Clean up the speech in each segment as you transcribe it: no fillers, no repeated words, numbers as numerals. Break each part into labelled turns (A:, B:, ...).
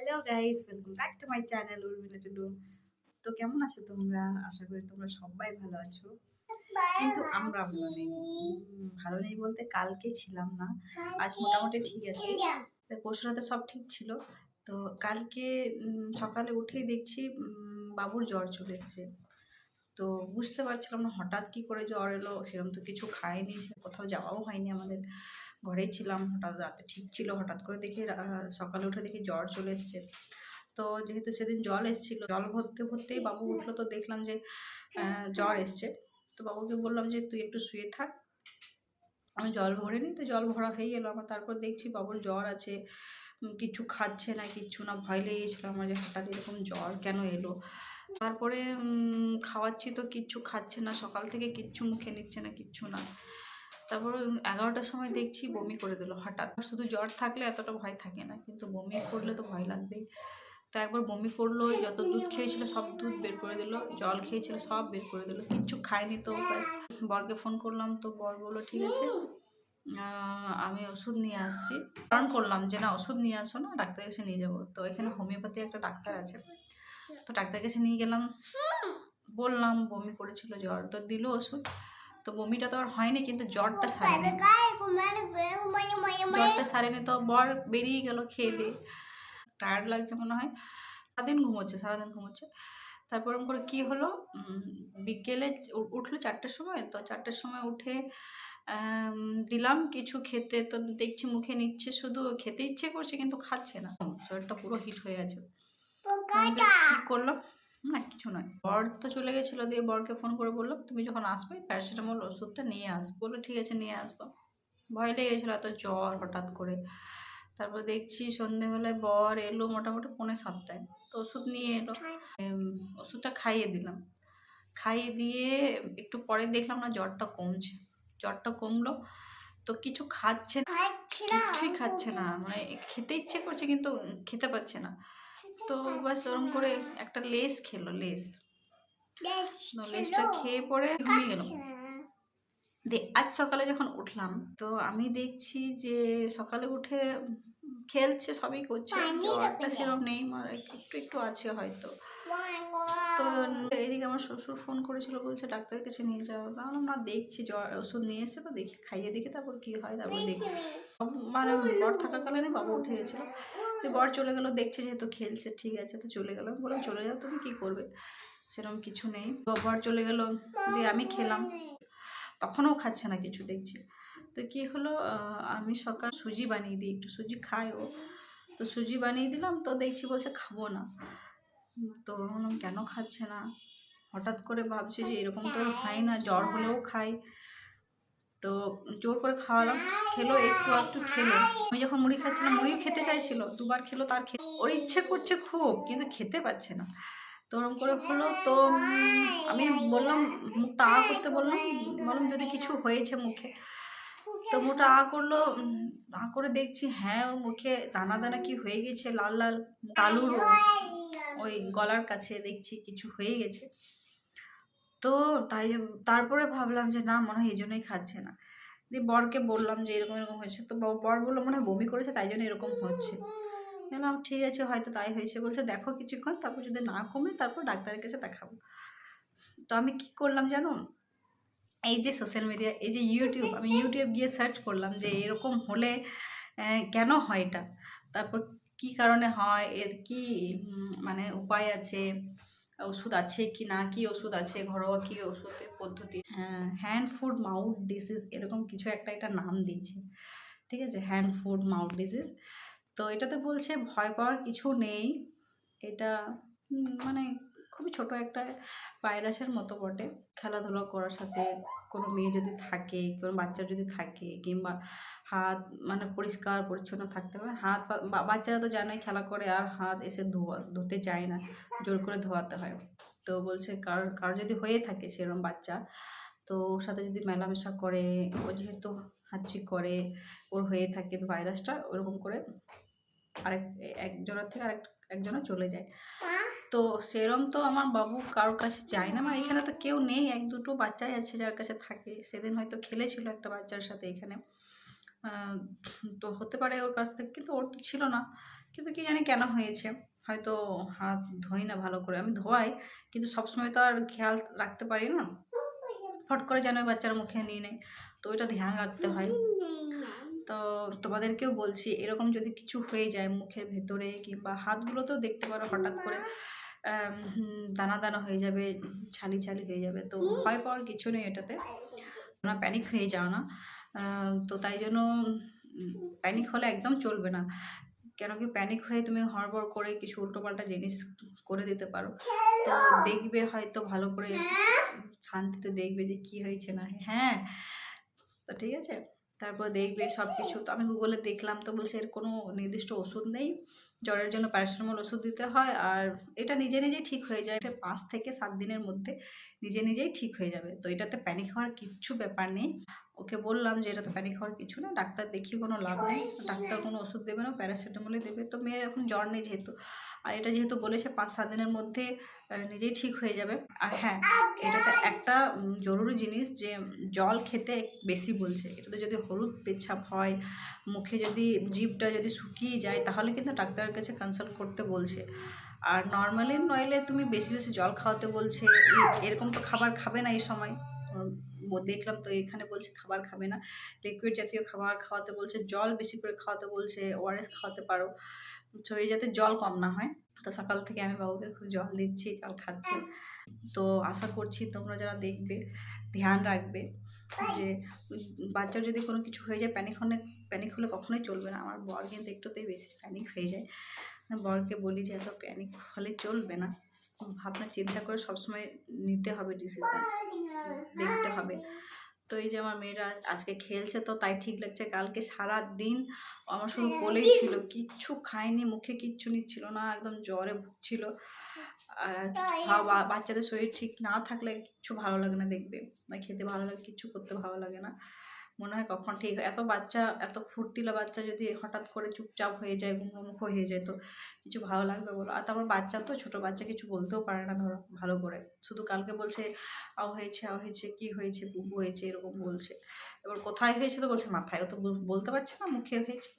A: Hello guys, welcome back to my channel Urmila Tudu. তো কেমন আছো তোমরা? আশা করি তোমরা সবাই ভালো আছো, কিন্তু আমরা ভালো নেই। ভালো নেই বলতে কালকে ছিলাম না, আজ মোটামুটি ঠিক আছে। পরশু রাতে সব ঠিক ছিল। তো কালকে সকালে উঠেই দেখছি বাবুর জ্বর চলে এসছে। তো বুঝতে পারছিলাম না হঠাৎ কি করে জ্বর এলো, সেরকম তো কিছু খাইনি, কোথাও যাওয়াও হয়নি আমাদের, ঘরেই ছিলাম। হঠাৎ রাতে ঠিক ছিল, হঠাৎ করে দেখি সকালে উঠে দেখি জ্বর চলে এসছে। তো যেহেতু সেদিন জল এসেছিল, জল ভরতে ভরতেই বাবু উঠলো, তো দেখলাম যে জ্বর এসছে। তো বাবুকে বললাম যে তুই একটু শুয়ে থাক, আমি জল ভরে নিই। তো জল ভরা হয়ে গেলো আমার। তারপর দেখছি বাবুর জ্বর আছে, কিছু খাচ্ছে না, কিচ্ছু না। ভয় লেগে গেছিলো আমার যে হঠাৎ এরকম জ্বর কেন এলো। তারপরে খাওয়াচ্ছি তো কিচ্ছু খাচ্ছে না, সকাল থেকে কিচ্ছু মুখে নিচ্ছে না, কিচ্ছু না। তারপর 11টার সময় দেখছি বমি করে দিল হঠাৎ। শুধু জ্বর থাকলে এতটা ভয় থাকে না, কিন্তু বমি করলে তো ভয় লাগবেই। তো একবার বমি করলো, যত দুধ খেয়েছিল সব দুধ বের করে দিল, জল খেয়েছিল সব বের করে দিল, কিচ্ছু খায়নি। তো ব্যাস বরকে ফোন করলাম, তো বর বললো ঠিক আছে আমি ওষুধ নিয়ে আসছি। বারণ করলাম যে না ওষুধ নিয়ে আসো না, ডাক্তার কাছে নিয়ে যাবো। তো এখানে হোমিওপ্যাথি একটা ডাক্তার আছে, তো ডাক্তার কাছে নিয়ে গেলাম, বললাম বমি করেছিল, জ্বর, তো দিল ওষুধ। তো বমিটা তো আর হয়নি, কিন্তু জ্বরটা সারেনি। জ্বরটা সারেনি, তো বর বেরিয়ে গেল খেয়ে দিয়ে। টায়ার্ড লাগছে মনে হয়, সারাদিন ঘুমোচ্ছে। তারপর ওরকম করে কী হলো, বিকেলে উঠলো 4টার সময়। তো 4টার সময় উঠে দিলাম কিছু খেতে। তো দেখছি মুখে নিচ্ছে, শুধু খেতে ইচ্ছে করছে কিন্তু খাচ্ছে না, শরীরটা পুরো হিট হয়ে আছে। কী করলাম, না কিছু নয়, বর তো চলে গেছিলো। দিয়ে বরকে ফোন করে বললাম তুমি যখন আসবে প্যারাসিটামল ওষুধটা নিয়ে আসবো। বললো ঠিক আছে নিয়ে আসবো। ভয় লেগে গেছিলো, এত জ্বর হঠাৎ করে। তারপর দেখছি সন্ধেবেলায় বর এলো মোটামুটি 6:45টায়, তো ওষুধ নিয়ে এলো। ওষুধটা খাইয়ে দিলাম, খাইয়ে দিয়ে একটু পরে দেখলাম না জ্বরটা কমছে, জ্বরটা কমলো। তো কিছু খাচ্ছে না, কিছুই খাচ্ছে না, মানে খেতে ইচ্ছে করছে কিন্তু খেতে পাচ্ছে না। তো বাস ওরম করে একটা লেস খেলো, লেসটা খেয়ে পরে ঘুমিয়ে গেল। আজ সকালে যখন উঠলাম, তো আমি দেখছি যে সকালে উঠে খেলছে, সবই করছে, জ্বরটা সেরকম নেই, একটু একটু আছে হয়তো। তো এইদিকে আমার শ্বশুর ফোন করেছিল, বলছে ডাক্তারের কাছে নিয়ে যাওয়া। বললাম না, দেখছি জ্বর ওষুধ নিয়ে এসে তো দেখি, খাইয়ে দেখি তারপর কী হয়। তারপর দেখছি মানে বর থাকাকালীনই বাবু উঠে গেছিলো। বর চলে গেলো, দেখছে যেহেতু খেলছে ঠিক আছে, তো চলে গেলো। বললাম চলে যাও, তুমি কী করবে, সেরকম কিছু নেই। বর চলে গেলো, দিয়ে আমি খেলাম, তখনও খাচ্ছে না কিছু দেখছি। তো কী হলো, আমি সকাল সুজি বানিয়ে দিই, একটু সুজি খায় ও, তো সুজি বানিয়ে দিলাম। তো দেখছি বলছে খাবো না। তো বললাম কেন খাচ্ছে না, হঠাৎ করে ভাবছি যে এরকম তো হয় না, জ্বর হলেও খাই। তো জোর করে খাওয়ালাম, খেলো, একটু একটু খেলো। আমি যখন মুড়ি খাচ্ছিলাম, মুড়িও খেতে চাইছিল, দুবার খেলো, তার ওর ইচ্ছে করছে খুব, কিন্তু খেতে পাচ্ছে না। তো ওরকম করে হলো। তো আমি বললাম, মুখটা আ করতে বললাম যদি কিছু হয়েছে মুখে। তো মুখটা আ করলো, আ করে দেখছি হ্যাঁ ওর মুখে দানা দানা কি হয়ে গেছে, লাল লাল তালুর ওই গলার কাছে দেখছি কিছু হয়ে গেছে। তো তারপরে ভাবলাম যে না, মনে হয় এই জন্যই খাচ্ছে না। দিয়ে বরকে বললাম যে এরকম এরকম হয়েছে। তো বর বললো মনে হয় বমি করেছে, তাই জন্য এরকম হচ্ছে। বললাম ঠিক আছে, হয়তো তাই হয়েছে। বলছে দেখো কিছুক্ষণ, তারপর যদি না কমে তারপর ডাক্তারের কাছে দেখাবো। তো আমি কি করলাম জানো, এই যে সোশ্যাল মিডিয়া, এই যে ইউটিউব, আমি ইউটিউব গিয়ে সার্চ করলাম যে এরকম হলে কেন হয় এটা, তারপর কি কারণে হয়, এর কি মানে উপায় আছে, ওষুধ আছে কি না, কি ওষুধ আছে, ঘরোয়া কি ওষুধের পদ্ধতি, হ্যান্ড ফুড মাউথ ডিজিজ, এরকম কিছু একটা নাম দিয়েছে, ঠিক আছে, হ্যান্ড ফুড মাউথ ডিজিজ। তো এটাতে বলছে ভয় পাওয়ার কিছু নেই, এটা মানে খুবই ছোট একটা ভাইরাসের মতো বটে। খেলাধুলা করার সাথে কোনো মেয়ে যদি থাকে, কোনো বাচ্চা যদি থাকে, কিংবা হাত মানে পরিষ্কার পরিচ্ছন্ন থাকতে হবে। হাত বাচ্চারা তো জানোই খেলা করে আর হাত এসে ধুতে চায় না, জোর করে ধোয়াতে হয়। তো বলছে কার যদি হয়ে থাকে সেরকম বাচ্চা, তো ওর সাথে যদি মেলামেশা করে, ও যেহেতু হাঁচি করে, ওর হয়ে থাকে ভাইরাসটা, ওরকম করে একজনের থেকে একজনে চলে যায়। তো সেরম তো আমার বাবু কারোর কাছে যায় না, আমার এখানে তো কেউ নেই, 1-2 বাচ্চাই আছে যার কাছে থাকে। সেদিন হয়তো খেলেছিল একটা বাচ্চার সাথে এখানে, তো হতে পারে ওর কাছ থেকে, কিন্তু ওর তো ছিল না। কিন্তু কি জানি কেন হয়েছে, হয়তো হাত ধোই না ভালো করে। আমি ধোয়াই, কিন্তু সবসময় তো আর খেয়াল রাখতে পারি না, ফট করে যেন ওই বাচ্চার মুখে নিয়ে নেয়, তো ওইটা ধ্যান রাখতে হয়। তো তোমাদেরকেও বলছি, এরকম যদি কিছু হয়ে যায় মুখের ভেতরে কিংবা হাতগুলোতেও দেখতে পারো হঠাৎ করে দানা দানা হয়ে যাবে, ছালি ছালি হয়ে যাবে, তো ভয় পাওয়ার কিছু নেই এটাতে, না প্যানিক হয়ে যাও না। তো তাই জন্য প্যানিক হলে একদম চলবে না, কেন কি প্যানিক হয়ে তুমি হড়বড় করে কিছু উল্টোপাল্টা জিনিস করে দিতে পারো। তো দেখবে হয়তো ভালো করে শান্তিতে দেখবে যে কি হয়েছে না, হ্যাঁ তো ঠিক আছে। তারপর দেখবে সব কিছু, তো আমি গুগলে দেখলাম, তো বলছে এর কোনো নির্দিষ্ট ওষুধ নেই, জ্বরের জন্য প্যারাসিটামল ওষুধ দিতে হয়, আর এটা নিজে নিজেই ঠিক হয়ে যায়, 5 থেকে 7 দিনের মধ্যে নিজে নিজেই ঠিক হয়ে যাবে। তো এটাতে প্যানিক হওয়ার কিচ্ছু ব্যাপার নেই। ওকে বললাম যে এটাতে প্যানিক হওয়ার কিছু না, ডাক্তার দেখিয়ে কোনো লাভ নেই, ডাক্তার কোনো ওষুধ দেবে না, প্যারাসিটামলই দেবে। তো মেয়ের এখন জ্বর নেই যেহেতু, আর এটা যেহেতু বলেছে 5-7 দিনের মধ্যে নিজেই ঠিক হয়ে যাবে। আর হ্যাঁ, এটাতে একটা জরুরি জিনিস যে জল খেতে বেশি বলছে, এটাতে যদি হলুদ পেচ্ছাপ হয়, মুখে যদি জিভটা যদি শুকিয়ে যায়, তাহলে কিন্তু ডাক্তারের কাছে কনসাল্ট করতে বলছে। আর নর্মালি নইলে তুমি বেশি বেশি জল খাওয়াতে বলছে, এরকম তো খাবার খাবে না এই সময়, দেখলাম তো এখানে বলছে খাবার খাবে না, লিকুইড জাতীয় খাবার খাওয়াতে বলছে, জল বেশি করে খাওয়াতে বলছে, ওআরএস খাওয়াতে পারো, শরীরে যাতে জল কম না হয়। তো সকাল থেকে আমি বাবুকে খুব জল দিচ্ছি, জল খাচ্ছে। তো আশা করছি তোমরা যারা দেখবে ধ্যান রাখবে যে বাচ্চার যদি কোনো কিছু হয়ে যায়, প্যানিক হলে কখনোই চলবে না। আমার বর কিন্তু একটুতেই বেশি প্যানিক হয়ে যায়, বরকে বলি যে এত প্যানিক হলে চলবে না, ভাবনা চিন্তা করে সবসময় নিতে হবে ডিসিশন, দেখতে হবে। তো এই যে আমার মেয়েরা আজকে খেলছে, তো তাই ঠিক লাগছে। কালকে সারা দিন আমার শুধু কোলেই ছিল, কিচ্ছু খায়নি, মুখে কিচ্ছু নিচ্ছিল না, একদম জ্বরে ভুগছিল। আর বাচ্চাদের শরীর ঠিক না থাকলে কিচ্ছু ভালো লাগে না দেখবে, খেতে ভালো লাগে, কিচ্ছু করতে ভালো লাগে না, মনে হয় কখন ঠিক। এত বাচ্চা, এত ফুর্তিলা বাচ্চা যদি হঠাৎ করে চুপচাপ হয়ে যায়, গুমরামুখ হয়ে যায়, তো কিছু ভালো লাগবে বলো। আর তারপর বাচ্চা তো, ছোটো বাচ্চা কিছু বলতেও পারে না ধরো ভালো করে, শুধু কালকে বলছে আও হয়েছে কি হয়েছে, বুবু হয়েছে এরকম বলছে। এবার কোথায় হয়েছে তো বলছে মাথায়, ও তো বলতে পারছে না মুখে হয়েছে,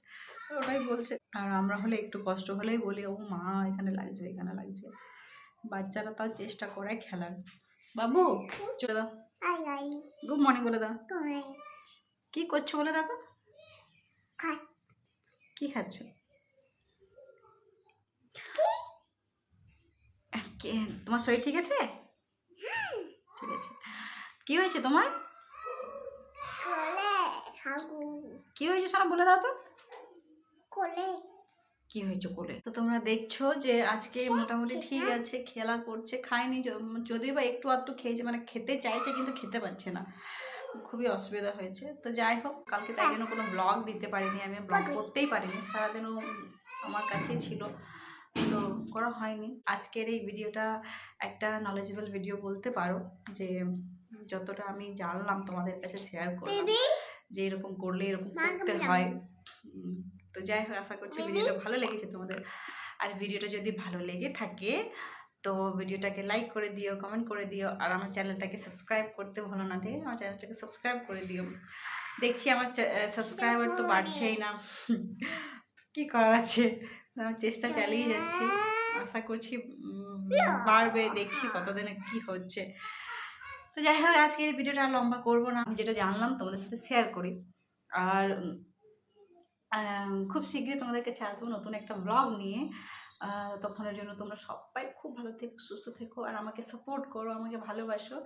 A: ওটাই বলছে। আর আমরা হলে একটু কষ্ট হলেই বলি ও মা এখানে লাগছে এখানে লাগছে, বাচ্চারা তাও চেষ্টা করে খেলার। বাবু চলে দাও, গুড মর্নিং বলে দাও, কি করছো বলে দাও তো, কি খাচ্ছ? তোমার শরীর ঠিক আছে? ঠিক আছে। কি হয়েছে তোমার? কি হয়েছে শোনা বলে দাও তো, কি হয়েছে কোলে? তো তোমরা দেখছো যে আজকে মোটামুটি ঠিক আছে, খেলা করছে, খায়নি, যদিও বা একটু আধটু খেয়েছে, মানে খেতে চাইছে কিন্তু খেতে পারছে না, খুবই অসুবিধা হয়েছে। তো যাই হোক, কালকে তাই জন্য কোনো ব্লগ দিতে পারিনি, আমি ব্লগ করতেই পারিনি, সারাদিনও আমার কাছেই ছিল, তো করা হয়নি। আজকের এই ভিডিওটা একটা নলেজেবল ভিডিও বলতে পারো, যে যতটা আমি জানলাম তোমাদের কাছে শেয়ার করলাম, যে এরকম করলে এরকম করতে হয়। তো যাই হোক, আশা করছি ভিডিওটা ভালো লেগেছে তোমাদের। আর ভিডিওটা যদি ভালো লেগে থাকে তো ভিডিওটাকে লাইক করে দিও, কমেন্ট করে দিও, আর আমার চ্যানেলটাকে সাবস্ক্রাইব করতে ভুলো না, ঠিক আছে? আমার চ্যানেলটাকে সাবস্ক্রাইব করে দিও। দেখছি আমার সাবস্ক্রাইবার তো বাড়ছেই না, কি করার আছে, আমার চেষ্টা চালিয়ে যাচ্ছি, আশা করছি বাড়বে, দেখছি কতদিনে কি হচ্ছে। তো যাই হোক, আজকে এই ভিডিওটা আর লম্বা করবো না, আমি যেটা জানলাম তোমাদের সাথে শেয়ার করি। আর খুব শীঘ্রই তোমাদের কাছে আসবো নতুন একটা ব্লগ নিয়ে। তখনের জন্য তোমরা সবাই খুব ভালো থেকো, সুস্থ থেকো, আর আমাকে সাপোর্ট করো, আমাকে ভালোবাসো।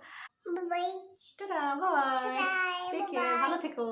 A: টাটা, বাই, টেক কেয়ার, ভালো থেকো।